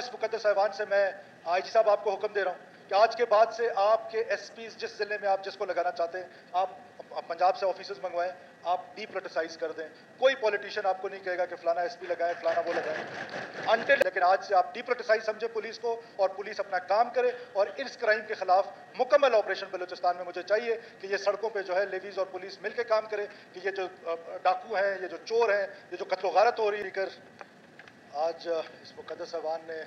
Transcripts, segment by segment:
इस मुकद्दस ऐवान से मैं आईजी साहब आपको हुक्म दे रहा हूँ कि आज के बाद से आपके एसपीज जिस जिले में आप जिसको लगाना चाहते हैं आप पंजाब से ऑफिसर्स मंगवाएं, आप डीपोलिटिसाइज कर दें। कोई पॉलिटिशियन आपको नहीं कहेगा कि फलाना एसपी लगाए, फलाना वो लगाए अंटिल, लेकिन आज से आप डीपोलिटिसाइज समझे पुलिस को और पुलिस अपना काम करे और इस क्राइम के खिलाफ मुकम्मल ऑपरेशन बलूचिस्तान में मुझे चाहिए कि ये सड़कों पे जो है लेवीज और पुलिस मिलकर काम करे कि ये जो डाकू हैं, ये जो चोर हैं, ये जो कत्ल गारत हो रही है। आज इस मुकद्दस ऐवान ने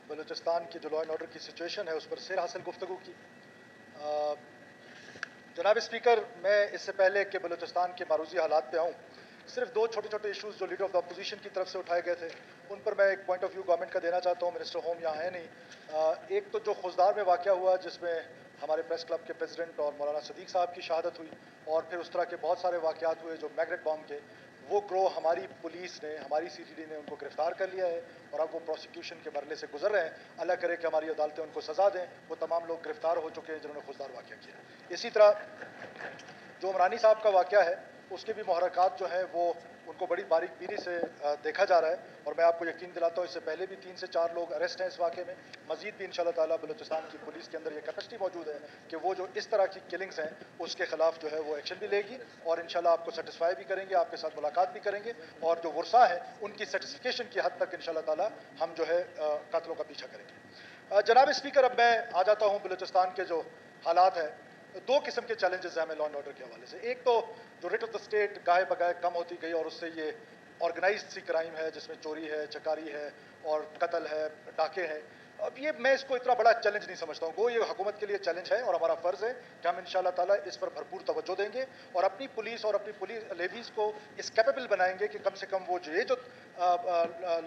बलूचिस्तान की जो लॉ एंड ऑर्डर की सिचुएशन है उस पर सिर हासिल गुफ्तगू की। जनाब स्पीकर, मैं इससे पहले कि बलूचिस्तान के मारूजी हालात पे आऊँ, सिर्फ दो छोटे छोटे इशूज़ जो लीडर ऑफ द अपोजिशन की तरफ से उठाए गए थे उन पर मैं एक पॉइंट ऑफ व्यू गवर्नमेंट का देना चाहता हूँ। मिनिस्टर होम यहाँ है नहीं। एक तो जो खुजदार में वाक़या हुआ जिसमें हमारे प्रेस क्लब के प्रेसिडेंट और मौलाना सदीक साहब की शहादत हुई और फिर उस तरह के बहुत सारे वाक़यात हुए जो मैग्नेट बॉम्ब के, वो ग्रोह हमारी पुलिस ने, हमारी सीटीडी ने उनको गिरफ्तार कर लिया है और अब वो प्रोसिक्यूशन के मरले से गुजर रहे हैं। अल्लाह करे कि हमारी अदालतें उनको सज़ा दें। वो तमाम लोग गिरफ्तार हो चुके हैं जिन्होंने खुजदार वाक़या किया। इसी तरह जो उमरानी साहब का वाक़या है उसके भी मुहर्रकात जो हैं वो उनको बड़ी बारीकबीनी से देखा जा रहा है और मैं आपको यकीन दिलाता हूँ इससे पहले भी 3 से 4 लोग अरेस्ट हैं इस वाक़े में। मज़ीद भी इंशाअल्लाह ताला बलूचिस्तान की पुलिस के अंदर ये कैपेसिटी मौजूद है कि वो जो इस तरह की किलिंग्स हैं उसके खिलाफ जो है वो एक्शन भी लेगी और इंशाअल्लाह आपको सेटिस्फाई भी करेंगे, आपके साथ मुलाकात भी करेंगे और जो वर्सा है उनकी सेटिस्फिकेशन की हद तक इंशाअल्लाह ताला हम जो है कातलों का पीछा करेंगे। जनाब स्पीकर, अब मैं आ जाता हूँ बलूचिस्तान के जो हालात हैं। दो किस्म के चैलेंजेस हैं हमें लॉ एंड ऑर्डर के हवाले से। एक तो जो रेट ऑफ द स्टेट गाहे बगाए कम होती गई और उससे ये ऑर्गेनाइज्ड सी क्राइम है जिसमें चोरी है, चकारी है और कत्ल है, डाके हैं। अब ये मैं इसको इतना बड़ा चैलेंज नहीं समझता हूँ। वो ये हुकूमत के लिए चैलेंज है और हमारा फ़र्ज़ है कि हम इंशाअल्लाह ताला इस पर भरपूर तवज्जो देंगे और अपनी पुलिस और अपनी पुलिस लेवीज़ को इस कैपेबल बनाएंगे कि कम से कम वो जो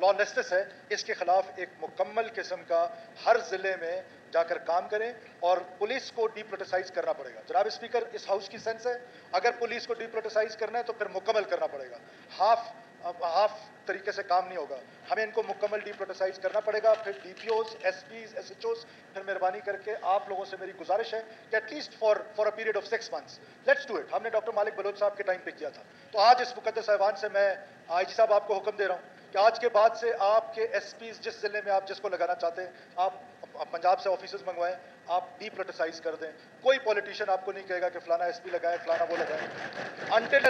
लॉलेसनेस है इसके ख़िलाफ़ एक मुकम्मल किस्म का हर ज़िले में जाकर काम करें और पुलिस को डीपोलिटिसाइज करना पड़ेगा। जनाब स्पीकर, इस हाउस की सेंस है अगर पुलिस को डीपोलिटिसाइज करना है तो फिर मुकम्मल करना पड़ेगा। हाफ तरीके से काम नहीं होगा, हमें इनको मुकम्मल डीपोलिटिसाइज करना पड़ेगा। फिर डीपीओज, एसपीज, एसएचओज, फिर मेहरबानी करके आप लोगों से मेरी गुजारिश है कि at least for a period of 6 months let's do it. हमने डॉक्टर मालिक बलोच साहब के टाइम पे किया था। तो आज इस मुकद्दस ऐवान से मैं आईजी साहब आपको हुक्म दे रहा हूँ कि आज के बाद से आपके एसपीज जिस जिले में आप जिसको लगाना चाहते हैं आप पंजाब से ऑफिसर्स मंगवाएं, आप डीपोलिटिसाइज कर दें। कोई पॉलिटिशियन आपको नहीं कहेगा कि फलाना एसपी लगाए, फलाना वो लगाए अंटिल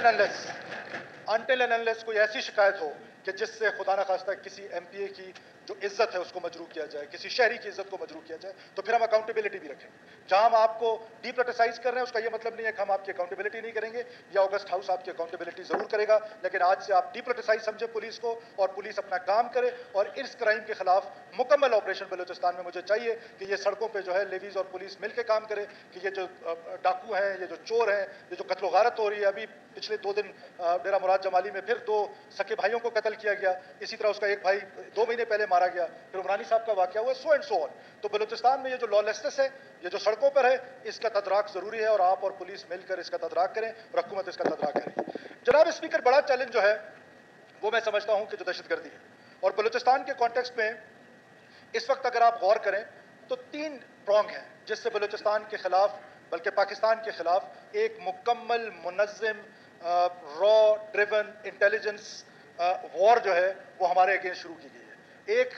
एंड अनलेस कोई ऐसी शिकायत हो कि जिससे खुदा न खास्ता किसी एमपीए की जो इज्जत है उसको मजरूह किया जाए, किसी शहरी की इज्जत को मजरूह किया जाए, तो फिर हम अकाउंटेबिलिटी भी रखें। जहां हम आपको डीपोलिटिसाइज कर रहे हैं उसका ये मतलब नहीं है कि हम आपकी अकाउंटेबिलिटी नहीं करेंगे या ऑगस्ट हाउस आपकी अकाउंटेबिलिटी जरूर करेगा, लेकिन आज से आप डीपोलिटिसाइज समझे पुलिस को और पुलिस अपना काम करे और इस क्राइम के खिलाफ मुकम्मल ऑपरेशन बलूचिस्तान में मुझे चाहिए कि ये सड़कों पर जो है लेवीज और पुलिस मिलकर काम करे कि ये जो डाकू हैं, ये जो चोर हैं, ये जो कत्ल गारत हो रही है। अभी पिछले 2 दिन डेरा मुराद जमाली में फिर 2 सके भाइयों को कत्ल किया गया, इसी तरह उसका एक भाई 2 महीने पहले मारा गया, फिर उमरानी साहब का वाकया हुआ, सो एंड सो ऑन। तो बलूचिस्तान में ये जो लॉलेसनेस है, ये जो सड़कों पर है, इसका तदराक जरूरी है और आप और पुलिस मिलकर इसका तदराक करें और हुकूमत इसका तदराक करें। जनाब स्पीकर, बड़ा चैलेंज जो है वो मैं समझता हूं कि जो दहशतगर्दी है और बलूचिस्तान के कॉन्टेक्स्ट में इस वक्त अगर आप गौर करें तो 3 प्रॉन्ग हैं जिससे बलूचिस्तान के खिलाफ बल्कि पाकिस्तान के खिलाफ एक मुकम्मल मुनज़्ज़म रॉ ड्रिवन इंटेलिजेंस वॉर जो है वो हमारे अगेंस्ट शुरू की गई है। एक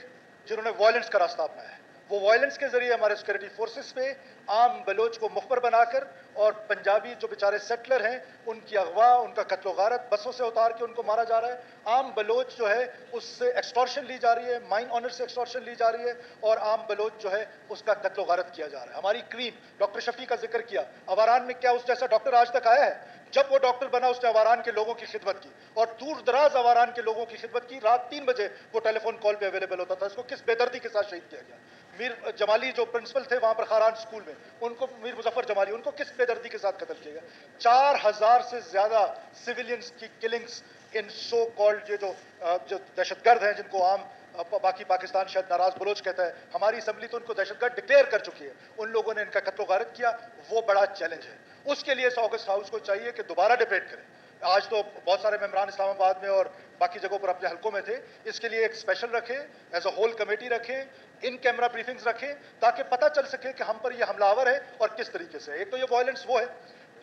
जिन्होंने वायलेंस का रास्ता अपनाया है, वो वायलेंस के जरिए हमारे सिक्योरिटी फोर्सेस पे आम बलोच को मुखबर बनाकर और पंजाबी जो बेचारे सेटलर हैं उनकी अगवा, उनका कत्ल गारत, बसों से उतार के उनको मारा जा रहा है। आम बलोच जो है उससे एक्सटॉर्शन ली जा रही है, माइन ऑनर से एक्सटॉर्शन ली जा रही है और आम बलोच जो है उसका कत्ल गारत किया जा रहा है। हमारी क्वीन डॉक्टर शफी का जिक्र किया, अवारान में क्या उस जैसा डॉक्टर आज तक आया है? जब वो डॉक्टर बना उसने अवारान के लोगों की खिदमत की और दूर दराज अवारान के लोगों की खिदमत की। रात 3 बजे वो टेलीफोन कॉल पे अवेलेबल होता था। इसको किस बेदर्दी के साथ शहीद किया गया। मीर जमाली जो प्रिंसिपल थे वहां पर खारान स्कूल में, उनको मीर मुजफ्फर जमाली, उनको किस बेदर्दी के साथ कत्ल किया गया। 4000 से ज्यादा सिविलियंस की किलिंग्स इन सो कॉल्ड ये जो दहशतगर्द हैं जिनको आम बाकी पाकिस्तान शायद नाराज बलोच कहता है, हमारी असम्बली तो उनको दहशतगर्द डिक्लेयर कर चुकी है। उन लोगों ने इनका कत्ल गारत किया, वो बड़ा चैलेंज है। उसके लिए ऑगस्ट हाउस को चाहिए कि दोबारा डिबेट करें। आज तो बहुत सारे मेंबरान इस्लामाबाद में और बाकी जगहों पर अपने हलकों में थे, इसके लिए एक स्पेशल रखें, एज अ होल कमेटी रखें, इन कैमरा ब्रीफिंग्स रखें ताकि पता चल सके कि हम पर यह हमलावर है और किस तरीके से। एक तो ये वायलेंस वो है,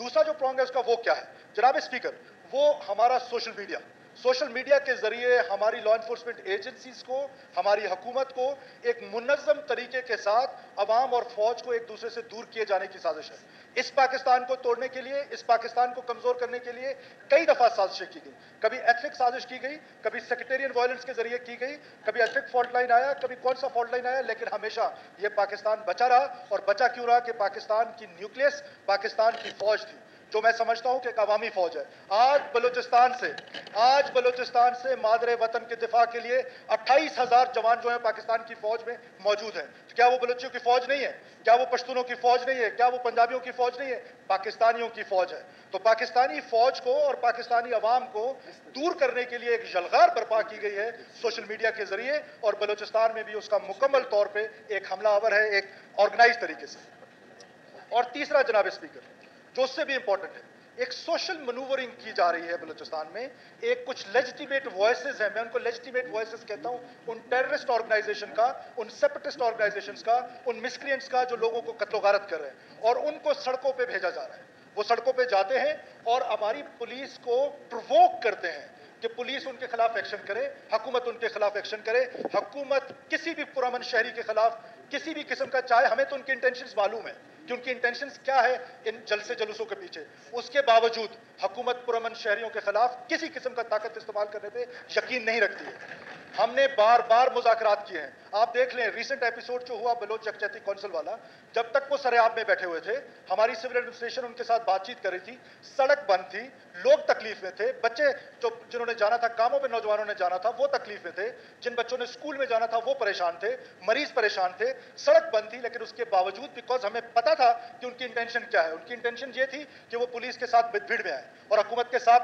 दूसरा जो प्रॉन्ग है उसका वो क्या है। जनाब स्पीकर, वो हमारा सोशल मीडिया सोशल मीडिया के जरिए हमारी लॉ इन्फोर्समेंट एजेंसीज को, हमारी हुकूमत को एक मुनज़्ज़म तरीके के साथ अवाम और फौज को एक दूसरे से दूर किए जाने की साजिश है। इस पाकिस्तान को तोड़ने के लिए, इस पाकिस्तान को कमजोर करने के लिए कई दफा साजिशें की गई। कभी एथनिक साजिश की गई, कभी सेक्टेरियन वायलेंस के जरिए की गई, कभी एथनिक फॉल्ट लाइन आया, कभी कौन सा फॉल्ट लाइन आया, लेकिन हमेशा ये पाकिस्तान बचा रहा। और बचा क्यों रहा? कि पाकिस्तान की न्यूक्लियस पाकिस्तान की फौज थी, जो मैं समझता हूं कि एक अवामी फौज है। आज बलूचिस्तान से मादरे वतन के दिफा के लिए 28,000 जवान जो हैं पाकिस्तान की फौज में मौजूद हैं। क्या वो बलूचियों की फौज नहीं है? क्या वो पश्तूनों की फौज नहीं है? क्या वो पंजाबियों की फौज नहीं है? पाकिस्तानियों की फौज है। तो पाकिस्तानी फौज को और पाकिस्तानी अवाम को दूर करने के लिए एक जलगार बर्पा की गई है सोशल मीडिया के जरिए, और बलूचिस्तान में भी उसका मुकम्मल तौर पर एक हमलावर है, एक ऑर्गेनाइज तरीके से। और तीसरा जनाब स्पीकर, जो उससे भी इंपॉर्टेंट है, एक सोशल मनूवरिंग की जा रही है बलूचिस्तान में। एक कुछ लेजिटिमेट वॉइसेस हैं, मैं उनको लेजिटिमेट वॉइसेस कहता हूं, उन टेररिस्ट ऑर्गेनाइजेशन का, उन सेपरेटिस्ट ऑर्गेनाइजेशंस का, उन मिसक्रिएंट्स का, जो लोगों को कत्लो गारत कर रहे हैं, और उनको सड़कों पे भेजा जा रहा है। वो सड़कों पे जाते हैं और हमारी पुलिस को प्रोवोक करते हैं कि पुलिस उनके खिलाफ एक्शन करे, हुकूमत उनके खिलाफ एक्शन करे। हुकूमत किसी भी पुरअमन शहरी के खिलाफ किसी भी किस्म का, चाहे हमें तो उनके इंटेंशंस मालूम है कि उनकी इंटेंशंस क्या है इन जलसे जलूसों के पीछे, उसके बावजूद हुकूमत पुरअमन शहरियों के खिलाफ किसी किस्म का ताकत इस्तेमाल करने पे यकीन नहीं रखती है। हमने बार बार मुज़ाकरात किए हैं। आप देख लें रिसेंट एपिसोड जो हुआ बलोच यकजहती काउंसिल वाला, जब तक वो सरेआब में बैठे हुए थे, हमारी सिविल एडमिनिस्ट्रेशन उनके साथ बातचीत कर रही थी, सड़क बंद थी, लोग तकलीफ में थे, बच्चे जिन्होंने जाना था कामों पे, नौजवानों ने जाना था, वो तकलीफ में थे, जिन बच्चों ने स्कूल में जाना था वो परेशान थे, मरीज परेशान थे, सड़क बंद थी। लेकिन उसके बावजूद, बिकॉज हमें पता था कि उनकी इंटेंशन क्या है, उनकी इंटेंशन ये थी कि वो पुलिस के साथ भीड़ में आए और हुकूमत के साथ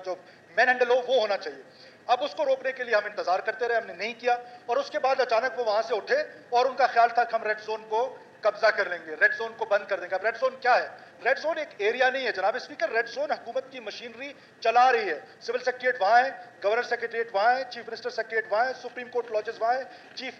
जो मैन हैंडल हो वो होना चाहिए। अब उसको रोकने के लिए हम इंतजार करते रहे, हमने नहीं किया, और उसके बाद अचानक वो वहां से उठे और उनका ख्याल था कि हम रेड जोन को कब्जा कर लेंगे, रेड जोन को बंद कर देंगे। अब रेड जोन क्या है? रेड जोन एक एरिया नहीं है जनाब स्पीकर, रेड जोन हुकूमत की मशीनरी चला रही है। सिविल सेक्रेटरीट वहां है, गवर्नर सेक्रेटरीट वहां है, चीफ मिनिस्टर सेक्रेटरीट वहां है, सुप्रीम कोर्ट लॉजेस वहां है, चीफ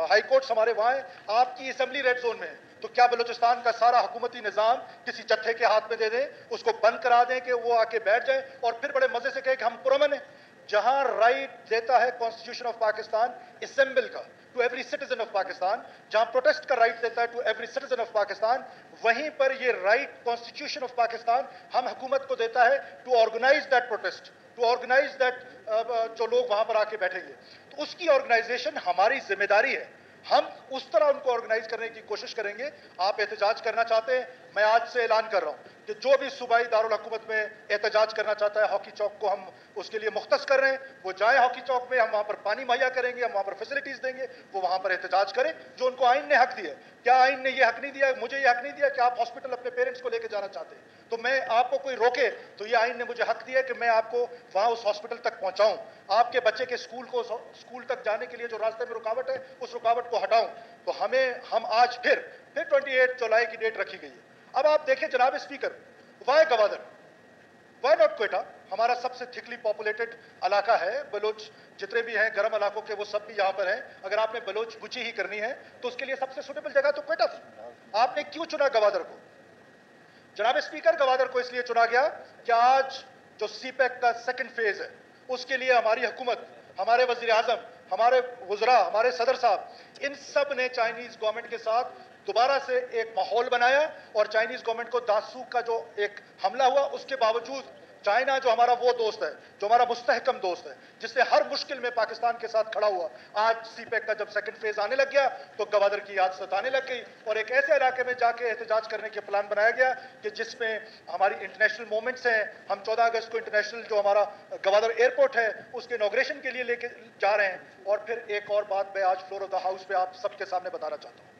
हाई कोर्ट्स हमारे वहां है, आपकी असेंबली रेड जोन में है। तो क्या बलूचिस्तान का सारा हुकूमती निजाम किसी जत्थे के हाथ में दे दें, उसको बंद करा दें कि वो आके बैठ जाए और फिर बड़े मजे से कहे कि हम पुरअमन है? जहां राइट देता है कॉन्स्टिट्यूशन ऑफ पाकिस्तान असेंबल का to every citizen of Pakistan, जहां प्रोटेस्ट का राइट देता है to every citizen of Pakistan, वहीं पर ये राइट कॉन्स्टिट्यूशन ऑफ पाकिस्तान हम हुकूमत को देता है to organize that protest, to organize that जो लोग वहां पर आके बैठेंगे। तो उसकी ऑर्गेनाइजेशन हमारी जिम्मेदारी है, हम उस तरह उनको ऑर्गेनाइज करने की कोशिश करेंगे। आप एहतजाज करना चाहते हैं, मैं आज से ऐलान कर रहा हूं कि जो भी सूबाई दारुल हुकूमत में एहतजाज करना चाहता है, हॉकी चौक को हम उसके लिए मुख्तस कर रहे हैं, वो जाए हॉकी चौक में, हम वहां पर पानी मुहैया करेंगे, हम वहां पर फैसिलिटीज देंगे, वो वहां पर एहतजाज करें जो उनको आइन ने हक दिया। क्या आइन ने ये हक नहीं दिया, मुझे ये हक नहीं दिया कि आप हॉस्पिटल अपने पेरेंट्स को लेकर जाना चाहते हैं तो मैं आपको कोई रोके, तो ये आइन ने मुझे हक दिया कि मैं आपको वहां उस हॉस्पिटल तक पहुंचाऊं, आपके बच्चे के स्कूल तक जाने के लिए जो रास्ते में रुकावट है उस रुकावट को हटाऊं। तो हम आज फिर 28 जुलाई की डेट रखी गई है। अब आप देखें जनाब speaker, why Gwadar, why not Quetta? हमारा सबसे थिकली पॉपुलेटेड इलाका है, बलोच जितने भी हैं गर्म इलाकों के वो सब भी यहाँ पर हैं। अगर आपने बलोच गुची ही करनी है तो उसके लिए सबसे सुटेबल जगह तो क्वेटा थी। आपने क्यों चुना गवादर को? जनाब स्पीकर, गवादर को इसलिए चुना गया कि आज जो सीपैक का सेकंड फेज है उसके लिए हमारी हुकूमत, हमारे वजीर आजम, हमारे वज़रा, हमारे सदर साहब, इन सब ने चाइनीज गवर्नमेंट के साथ दोबारा से एक माहौल बनाया और चाइनीज गवर्नमेंट को दासूक का जो एक हमला हुआ उसके बावजूद चाइना जो हमारा वो दोस्त है, जो हमारा मुस्तहकम दोस्त है, जिससे हर मुश्किल में पाकिस्तान के साथ खड़ा हुआ, आज सीपैक का जब सेकंड फेज आने लग गया तो गवादर की याद सताने लग गई और एक ऐसे इलाके में जाके एहतजाज करने के प्लान बनाया गया कि जिसमें हमारी इंटरनेशनल मूवमेंट्स हैं। हम 14 अगस्त को इंटरनेशनल जो हमारा गवादर एयरपोर्ट है उसके इनॉग्रेशन के लिए लेके जा रहे हैं। और फिर एक और बात मैं आज फ्लोर ऑफ द हाउस पे आप सबके सामने बताना चाहता हूँ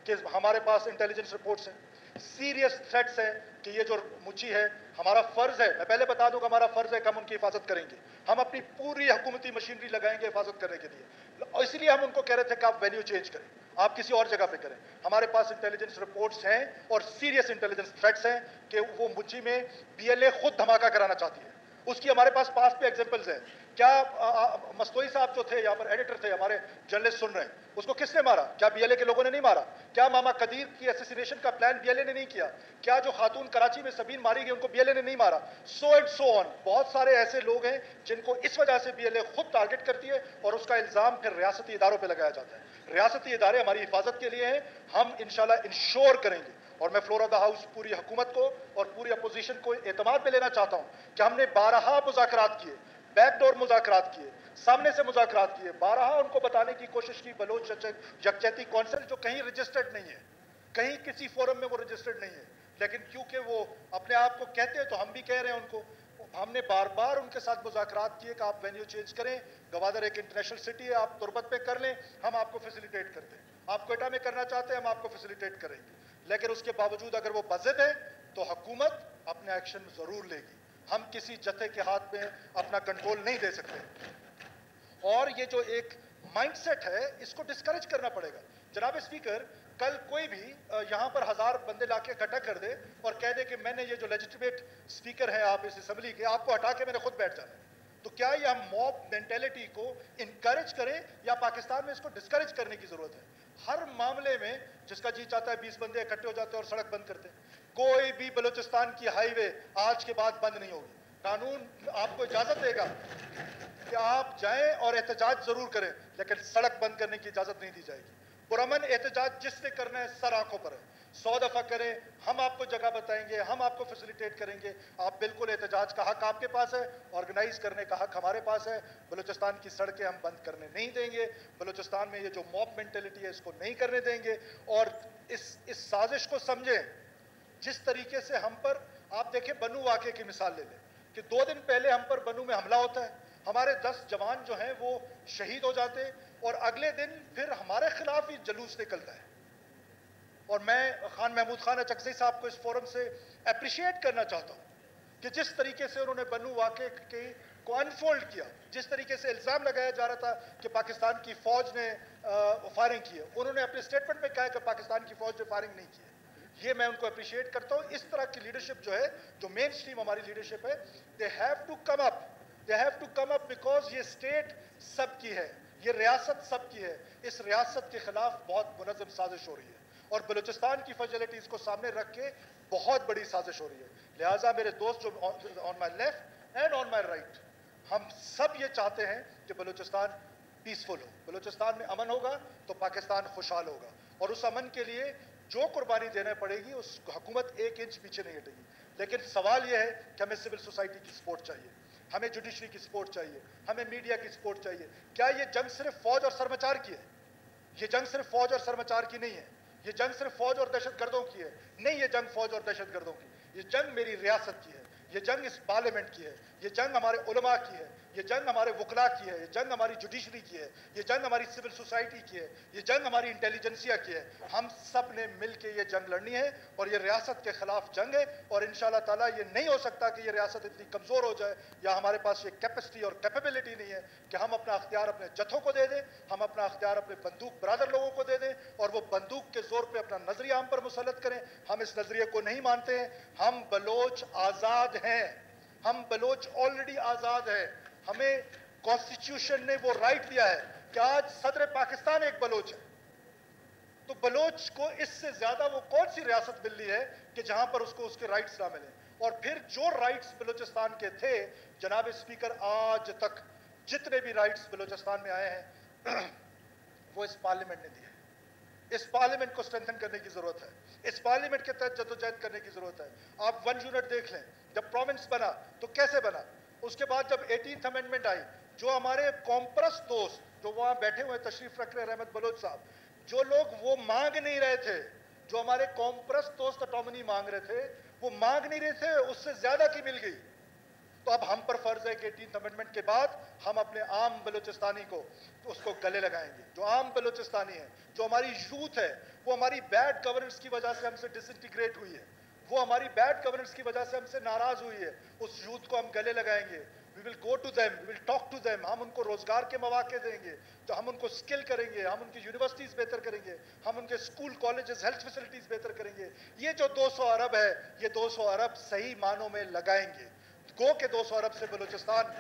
कि हमारे पास इंटेलिजेंस रिपोर्ट्स हैं, सीरियस थ्रेट्स हैं कि ये जो मुची है, हमारा फर्ज है, मैं पहले बता दूं कि हमारा फर्ज है कि हम उनकी हिफाजत करेंगे, हम अपनी पूरी हुकूमती मशीनरी लगाएंगे हिफाजत करने के लिए। और इसीलिए हम उनको कह रहे थे कि आप वेन्यू चेंज करें, आप किसी और जगह पे करें। हमारे पास इंटेलिजेंस रिपोर्ट्स हैं और सीरियस इंटेलिजेंस थ्रेट्स हैं कि वो मुची में BLA खुद धमाका कराना चाहती है। उसकी हमारे पास पे एग्जांपल्स हैं क्या मस्तोई साहब जो थे यहाँ पर एडिटर थे, हमारे जर्नलिस्ट सुन रहे हैं, उसको किसने मारा? क्या बीएलए के लोगों ने नहीं मारा? क्या मामा कदीर की एसेसिनेशन का प्लान बीएलए ने नहीं किया? क्या जो खातून कराची में सबीन मारी गई उनको बीएलए ने नहीं मारा? So and so on. बहुत सारे ऐसे लोग हैं जिनको इस वजह से बीएलए खुद टारगेट करती है और उसका इल्जाम फिर रियासती इदारों पर लगाया जाता है। रियासती इदारे हमारी हिफाजत के लिए हैं, हम इंशाल्लाह इंश्योर करेंगे। और मैं फ्लोर ऑफ द हाउस पूरी हुकूमत को और पूरी अपोजिशन को एतमाद में लेना चाहता हूं कि हमने 12 मुज़ाकरात किए, बैकडोर मुज़ाकरात किए, सामने से मुज़ाकरात किए, 12 उनको बताने की कोशिश की बलोच यकजहती कौंसिल जो कहीं रजिस्टर्ड नहीं है, कहीं किसी फोरम में वो रजिस्टर्ड नहीं है, लेकिन क्योंकि वो अपने आप को कहते हैं तो हम भी कह रहे हैं उनको। हमने बार बार उनके साथ मुज़ाकरात किए कि आप वेन्यू चेंज करें, गवादर एक इंटरनेशनल सिटी है, आप तुरबत पे कर लें, हम आपको फैसिलिटेट करते हैं। आप क्वेटा में करना चाहते हैं, हम आपको फैसिलिटेट करेंगे। लेकिन उसके बावजूद अगर वो बज़िद है तो हुकूमत अपने एक्शन जरूर लेगी। हम किसी जत्थे के हाथ में अपना कंट्रोल नहीं दे सकते। और ये जो एक माइंडसेट है इसको डिस्करेज करना पड़ेगा। जनाब स्पीकर, कल कोई भी यहां पर 1000 बंदे लाके इकट्ठा कर दे और कह दे कि मैंने ये जो लेजिटिमेट स्पीकर है आप इस असेंबली के, आपको हटा के मैंने खुद बैठ जाना है, तो क्या ये हम मॉब मेंटेलिटी को इनकरेज करें या पाकिस्तान में इसको डिस्करेज करने की जरूरत है? हर मामले में जिसका जी चाहता है 20 बंदे इकट्ठे हो जाते हैं और सड़क बंद करते हैं। कोई भी बलूचिस्तान की हाईवे आज के बाद बंद नहीं होगी। कानून आपको इजाजत देगा कि आप जाएं और एहतजाज जरूर करें, लेकिन सड़क बंद करने की इजाजत नहीं दी जाएगी। पुरअमन एहतजाज जिसने करना है सर आंखों पर है, 100 दफा करें, हम आपको जगह बताएंगे, हम आपको फैसिलिटेट करेंगे। आप बिल्कुल एहतजाज का हक आपके पास है, ऑर्गेनाइज करने का हक हमारे पास है। बलूचिस्तान की सड़कें हम बंद करने नहीं देंगे। बलूचिस्तान में ये जो मॉब मेंटेलिटी है इसको नहीं करने देंगे। और इस साजिश को समझें जिस तरीके से हम पर, आप देखें बनू वाक़े की मिसाल ले लें कि 2 दिन पहले हम पर बनू में हमला होता है, हमारे 10 जवान जो हैं वो शहीद हो जाते हैं और अगले दिन फिर हमारे खिलाफ ही जुलूस निकलता है। और मैं खान महमूद खान अचकज़ई साहब को इस फोरम से अप्रिशिएट करना चाहता हूं कि जिस तरीके से उन्होंने बनू वाक़े को अनफोल्ड किया, जिस तरीके से इल्ज़ाम लगाया जा रहा था कि पाकिस्तान की फ़ौज ने फायरिंग की है, उन्होंने अपने स्टेटमेंट में कहा कि पाकिस्तान की फ़ौज ने फायरिंग नहीं की है। ये मैं उनको अप्रिशिएट करता हूं। इस तरह की लीडरशिप जो है, जो मेन स्ट्रीम हमारी लीडरशिप है, they have to come up because ये स्टेट सबकी है, ये रियासत सबकी है। इस रियासत के खिलाफ बहुत मुनज़्ज़म साजिश हो रही है और बलूचिस्तान की फैसिलिटीज को सामने रख के बहुत बड़ी साजिश हो रही है। लिहाजा मेरे दोस्त जो on my left and on my right, हम सब ये चाहते हैं कि बलूचिस्तान पीसफुल हो, बलूचिस्तान में अमन होगा तो पाकिस्तान खुशहाल होगा। और उस अमन के लिए जो कुर्बानी देना पड़ेगी उस हुकूमत 1 इंच पीछे नहीं हटेगी। लेकिन सवाल यह है कि हमें सिविल सोसाइटी की सपोर्ट चाहिए, हमें जुडिशरी की सपोर्ट चाहिए, हमें मीडिया की सपोर्ट चाहिए। क्या ये जंग सिर्फ फौज और सरमचार की है? ये जंग सिर्फ फौज और सरमचार की नहीं है, ये जंग सिर्फ फौज और दहशतगर्दों की है नहीं, ये जंग फौज और दहशतगर्दों की, ये जंग मेरी रियासत की है, ये जंग इस पार्लियामेंट की है, ये जंग हमारे उलमा की है, ये जंग हमारे वकला की है, ये जंग हमारी जुडिशरी की है, ये जंग हमारी सिविल सोसाइटी की है, ये जंग हमारी इंटेलिजेंसिया की है। हम सब ने मिल के ये जंग लड़नी है और ये रियासत के खिलाफ जंग है। और इंशाअल्लाह ताला ये नहीं हो सकता कि ये रियासत इतनी कमज़ोर हो जाए या हमारे पास ये कैपेसिटी और कैपेबिलिटी नहीं है कि हम अपना अख्तियार अपने जत्थों को दे दें, हम अपना अख्तियार अपने बंदूक बरादर लोगों को दे दें और वो बंदूक के जोर पर अपना नजरिया हम पर मुसल्लत करें। हम इस नजरिए को नहीं मानते हैं। हम बलोच आज़ाद हैं, हम बलोच ऑलरेडी आज़ाद है। हमें कॉन्स्टिट्यूशन ने वो राइट दिया है कि आज सदर पाकिस्तान एक बलोच है, तो बलोच को इससे ज्यादा वो कौन सी रियासत मिल रही है कि जहां पर उसको उसके राइट्स ना मिले। और फिर जो राइट्स बलूचिस्तान के थे, जनाब स्पीकर, आज तक जितने भी राइट्स बलूचिस्तान में आए हैं वो इस पार्लियामेंट ने दिए। इस पार्लियामेंट को स्ट्रेंथन करने की जरूरत है, इस पार्लियामेंट के तहत जद्दोजहद करने की जरूरत है। आप 1 यूनिट देख लें, जब प्रोविंस बना तो कैसे बना, उसके बाद जब 18th अमेंडमेंट आई, जो हमारे कॉम्प्रेस दोस्त जो वहां बैठे हुए तशरीफ रख रहे रहमत बलोच साहब, जो लोग वो मांग नहीं रहे थे, जो हमारे कॉम्प्रेस दोस्त ऑटोनॉमी मांग रहे थे, वो मांग नहीं रहे थे, उससे ज्यादा की मिल गई। तो अब हम पर फर्ज है कि 18th अमेंडमेंट के बाद हम अपने आम बलूचिस्तानी को तो उसको गले लगाएंगे। जो आम बलूचिस्तानी है, जो हमारी यूथ है, वो हमारी बैड गवर्नेंस की वजह से हमसे डिसइंटीग्रेट हुई है, वो हमारी बैड गवर्नेंस की वजह से हमसे नाराज हुई है, उस यूथ को हम गले लगाएंगे। We will go to them, we will talk to them, हम उनको रोजगार के मौके देंगे, तो हम उनको स्किल करेंगे, हम उनकी यूनिवर्सिटीज बेहतर करेंगे, हम उनके स्कूल कॉलेजेस हेल्थ फैसिलिटीज बेहतर करेंगे। ये जो 200 अरब है, ये 200 अरब सही मानों में लगाएंगे। गो के 200 अरब से बलूचिस्तान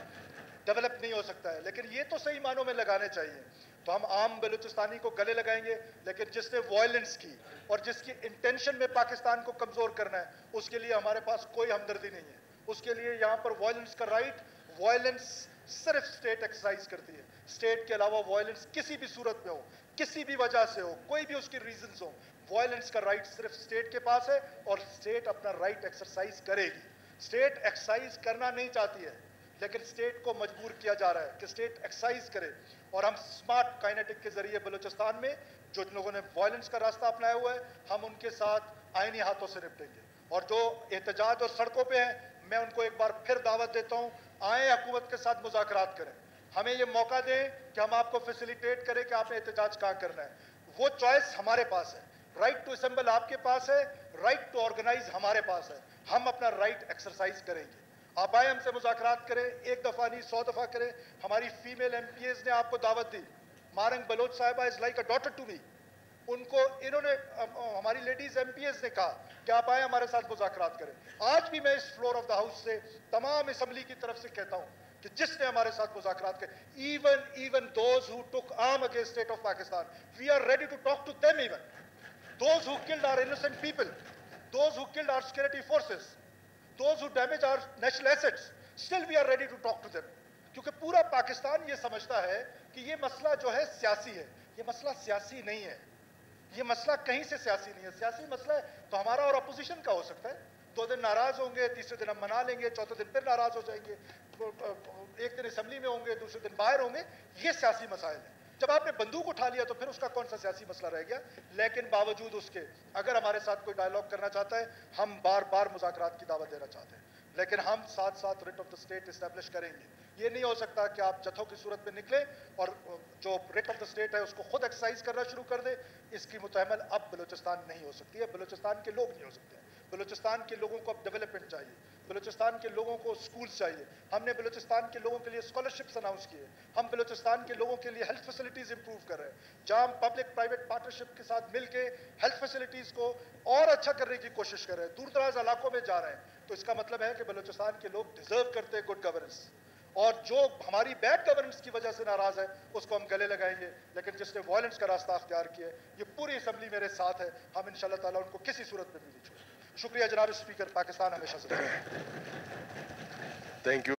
ڈیولپ نہیں ہو سکتا ہے، لیکن یہ تو صحیح معنوں میں لگانے چاہیے. تو ہم عام بلوچستانی کو گلے لگائیں گے، لیکن جس نے وائلنس کی اور جس کی انٹینشن میں پاکستان کو کمزور کرنا ہے، اس کے لیے ہمارے پاس کوئی ہمدردی نہیں ہے. اس کے لیے یہاں پر وائلنس کا رائٹ، وائلنس صرف سٹیٹ ایکسرسائز کرتی ہے. سٹیٹ کے علاوہ وائلنس کسی بھی صورت میں ہو، کسی بھی وجہ سے ہو، کوئی بھی اس کی ریزنز ہو، وائلنس کا رائٹ صرف سٹیٹ کے پاس ہے، اور سٹیٹ اپنا رائٹ ایکسرسائز کرے گی. سٹیٹ ایکسرسائز کرنا نہیں چاہتی ہے، لیکن سٹیٹ کو مجبور کیا جا رہا ہے کہ سٹیٹ ایکسرسائز کرے. اور ہم سمارٹ کائنیٹک کے ذریعے بلوچستان میں جو لوگوں نے وائلنس کا راستہ اپنایا ہوا ہے، ہم ان کے ساتھ آئینی ہاتھوں سے نپٹیں گے. اور جو احتجاج اور سڑکوں پہ ہیں، میں ان کو ایک بار پھر دعوت دیتا ہوں، آئیں حکومت کے ساتھ مذاکرات کریں. ہمیں یہ موقع دیں کہ ہم آپ کو فیسیلیٹیٹ کریں کہ آپ نے احتجاج کہاں کرنا ہے. وہ چوائس ہمارے پاس ہے. رائٹ ٹو اسمبل آپ کے پاس ہے، رائٹ ٹو آرگنائز ہمارے پاس ہے. ہم اپنا رائٹ ایکسرسائز کریں گے. آپ آئیں ہم سے مذاکرات کریں، ایک دفعہ نہیں 100 دفعہ کریں. ہماری فیمیل ایم پی ایز نے آپ کو دعوت دی. Morning Baloch Sahiba is like a daughter to me. ان کو انہوں نے ہماری لیڈیز ایم پی ایز نے کہا کہ آپ آئیں ہمارے ساتھ مذاکرات کریں. آج بھی میں اس فلور آف دا ہاؤس سے تمام اسمبلی کی طرف سے کہتا ہوں کہ جس نے ہمارے ساتھ مذاکرات کرے، even those who took arm against state of Pakistan, we are ready to talk to them. Even those who killed our innocent people, those who killed our security forces, those who damaged our national assets, still we are ready to talk to them. کیونکہ پورا پاکستان یہ سمجھتا ہے کہ یہ مسئلہ جو ہے سیاسی ہے. یہ مسئلہ سیاسی نہیں ہے، یہ مسئلہ کہیں سے سیاسی نہیں ہے. سیاسی مسئلہ ہے تو ہمارا اور اپوزیشن کا ہو سکتا ہے. 2 دن ناراض ہوں گے، تیسرے دن ہم منا لیں گے، چوتھے دن پھر ناراض ہو جائیں گے، ایک دن اسمبلی میں ہوں گے، دوسرے دن باہر ہوں گے. یہ سیاسی مسائل ہیں. جب آپ نے بندوق اٹھا لیا تو پھر اس کا کون سا سیاسی مسئلہ رہ گیا؟ لیکن باوجود اس کے اگر ہمارے ساتھ کوئی ڈائلاگ کرنا چاہتا ہے، ہم بار بار مذاکرات کی دعوت دینا چاہتے ہیں، لیکن ہم ساتھ ساتھ rate of the state establish کریں گے. یہ نہیں ہو سکتا کہ آپ جتھوں کی صورت میں نکلیں اور جو ریٹ آف دا اسٹیٹ ہے اس کو خود ایکسرسائز کرنا شروع کر دیں. اس کی متحمل اب بلوچستان نہیں ہو سکتی ہے، بلوچستان کے لوگ نہیں ہو سکتے ہیں. بلوچستان کے لوگوں کو اب ڈیولپمنٹ چاہیے، بلوچستان کے لوگوں کو سکولز چاہیے. ہم نے بلوچستان کے لوگوں کے لیے اسکالرشپس اناؤنس کیے. ہم بلوچستان کے لوگوں کے لیے ہیلتھ فیسلٹیز امپروو کر رہے ہیں. جہاں ہم پبلک پرائیویٹ پارٹنرشپ کے ساتھ مل کے ہیلتھ فیسلٹیز کو اور اچھا کرنے کی کوشش کر رہے ہیں، دور دراز علاقوں میں جا رہے ہیں. تو اس کا مطلب ہے کہ بلوچستان کے لوگ ڈیزرو کرتے ہیں گڈ گورننس، اور جو ہماری بیڈ گورننس کی وجہ سے ناراض ہے اس کو ہم گلے لگائیں گے. لیکن جس نے وائلنس کا راستہ اختیار کیا ہے، یہ پوری اسمبلی میرے ساتھ ہے، ہم انشاءاللہ تعالیٰ ان کو کسی صورت میں بھی نہیں چھوڑیں. شکریہ جناب اسپیکر. پاکستان ہمیشہ سے. Thank you.